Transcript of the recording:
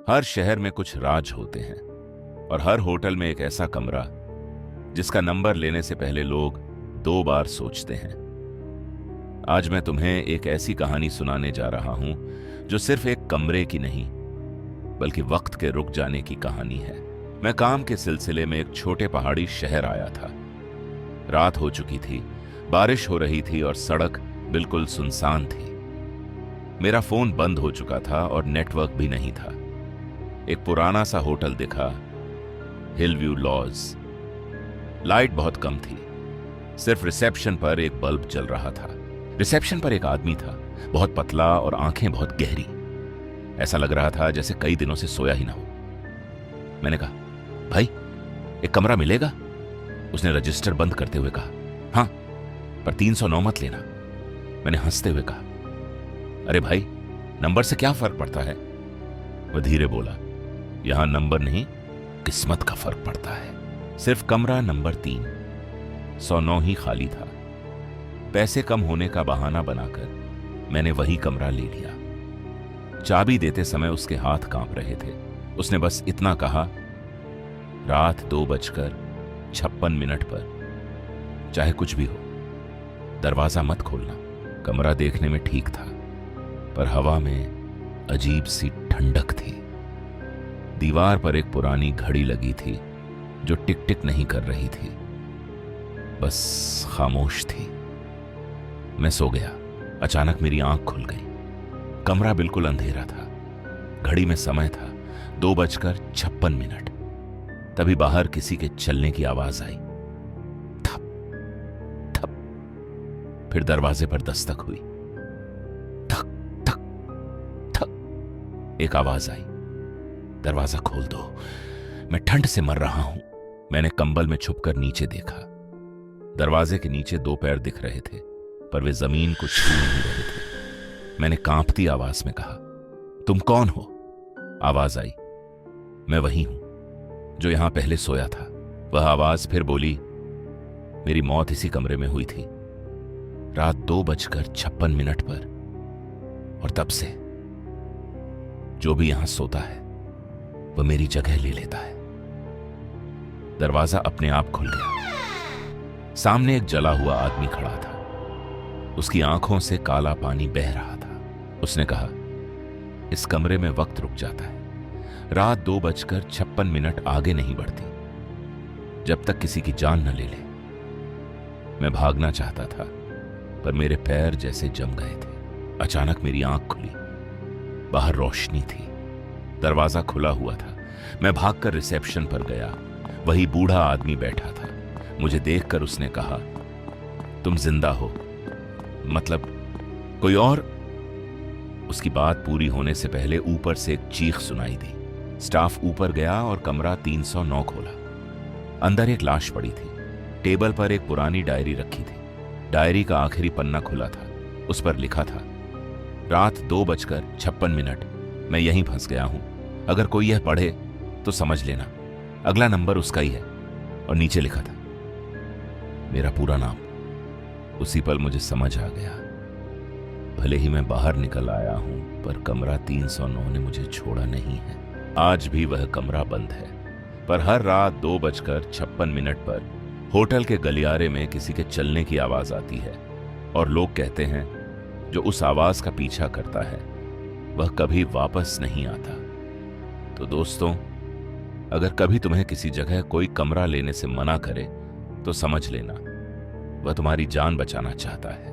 हर शहर में कुछ राज होते हैं और हर होटल में एक ऐसा कमरा जिसका नंबर लेने से पहले लोग 2 बार सोचते हैं। आज मैं तुम्हें एक ऐसी कहानी सुनाने जा रहा हूं जो सिर्फ एक कमरे की नहीं बल्कि वक्त के रुक जाने की कहानी है। मैं काम के सिलसिले में एक छोटे पहाड़ी शहर आया था। रात हो चुकी थी, बारिश हो रही थी और सड़क बिल्कुल सुनसान थी। मेरा फोन बंद हो चुका था और नेटवर्क भी नहीं था। एक पुराना सा होटल दिखा, हिलव्यू लॉज। लाइट बहुत कम थी, सिर्फ रिसेप्शन पर एक बल्ब जल रहा था। रिसेप्शन पर एक आदमी था, बहुत पतला और आंखें बहुत गहरी। ऐसा लग रहा था जैसे कई दिनों से सोया ही ना हो। मैंने कहा, भाई एक कमरा मिलेगा? उसने रजिस्टर बंद करते हुए कहा, हाँ, पर 309 मत लेना। मैंने हंसते हुए कहा, अरे भाई, नंबर से क्या फर्क पड़ता है? वह धीरे बोला, यहां नंबर नहीं, किस्मत का फर्क पड़ता है। सिर्फ कमरा नंबर 3 109 ही खाली था। पैसे कम होने का बहाना बनाकर मैंने वही कमरा ले लिया। चाबी देते समय उसके हाथ कांप रहे थे। उसने बस इतना कहा, रात 2:56 पर चाहे कुछ भी हो, दरवाजा मत खोलना। कमरा देखने में ठीक था, पर हवा में अजीब सी ठंडक थी। दीवार पर एक पुरानी घड़ी लगी थी जो टिक टिक नहीं कर रही थी, बस खामोश थी। मैं सो गया। अचानक मेरी आंख खुल गई। कमरा बिल्कुल अंधेरा था। घड़ी में समय था 2:56। तभी बाहर किसी के चलने की आवाज आई। थप थप। फिर दरवाजे पर दस्तक हुई। ठक ठक ठक। एक आवाज आई, दरवाजा खोल दो, मैं ठंड से मर रहा हूं। मैंने कंबल में छुपकर नीचे देखा। दरवाजे के नीचे 2 पैर दिख रहे थे, पर वे जमीन को छू नहीं रहे थे। मैंने कांपती आवाज में कहा, तुम कौन हो? आवाज आई, मैं वही हूं जो यहां पहले सोया था। वह आवाज फिर बोली, मेरी मौत इसी कमरे में हुई थी, रात 2:56 पर। और तब से जो भी यहां सोता है वह मेरी जगह ले लेता है। दरवाजा अपने आप खुल गया। सामने एक जला हुआ आदमी खड़ा था। उसकी आंखों से काला पानी बह रहा था। उसने कहा, इस कमरे में वक्त रुक जाता है। रात 2:56 आगे नहीं बढ़ती जब तक किसी की जान न ले ले। मैं भागना चाहता था, पर मेरे पैर जैसे जम गए थे। अचानक मेरी आंख खुली। बाहर रोशनी थी। दरवाजा खुला हुआ था। मैं भागकर रिसेप्शन पर गया। वही बूढ़ा आदमी बैठा था। मुझे देखकर उसने कहा, तुम जिंदा हो? मतलब कोई और? उसकी बात पूरी होने से पहले ऊपर से एक चीख सुनाई दी। स्टाफ ऊपर गया और कमरा 309 खोला। अंदर एक लाश पड़ी थी। टेबल पर एक पुरानी डायरी रखी थी। डायरी का आखिरी पन्ना खुला था। उस पर लिखा था, रात 2:56 मैं यहीं फंस गया हूं। अगर कोई यह पढ़े तो समझ लेना अगला नंबर उसका ही है। और नीचे लिखा था मेरा पूरा नाम। उसी पल मुझे समझ आ गया। भले ही मैं बाहर निकल आया हूं, पर कमरा 309 ने मुझे छोड़ा नहीं है। आज भी वह कमरा बंद है, पर हर रात 2:56 पर होटल के गलियारे में किसी के चलने की आवाज आती है। और लोग कहते हैं, जो उस आवाज का पीछा करता है वह कभी वापस नहीं आता। तो दोस्तों, अगर कभी तुम्हें किसी जगह कोई कमरा लेने से मना करे तो समझ लेना वह तुम्हारी जान बचाना चाहता है।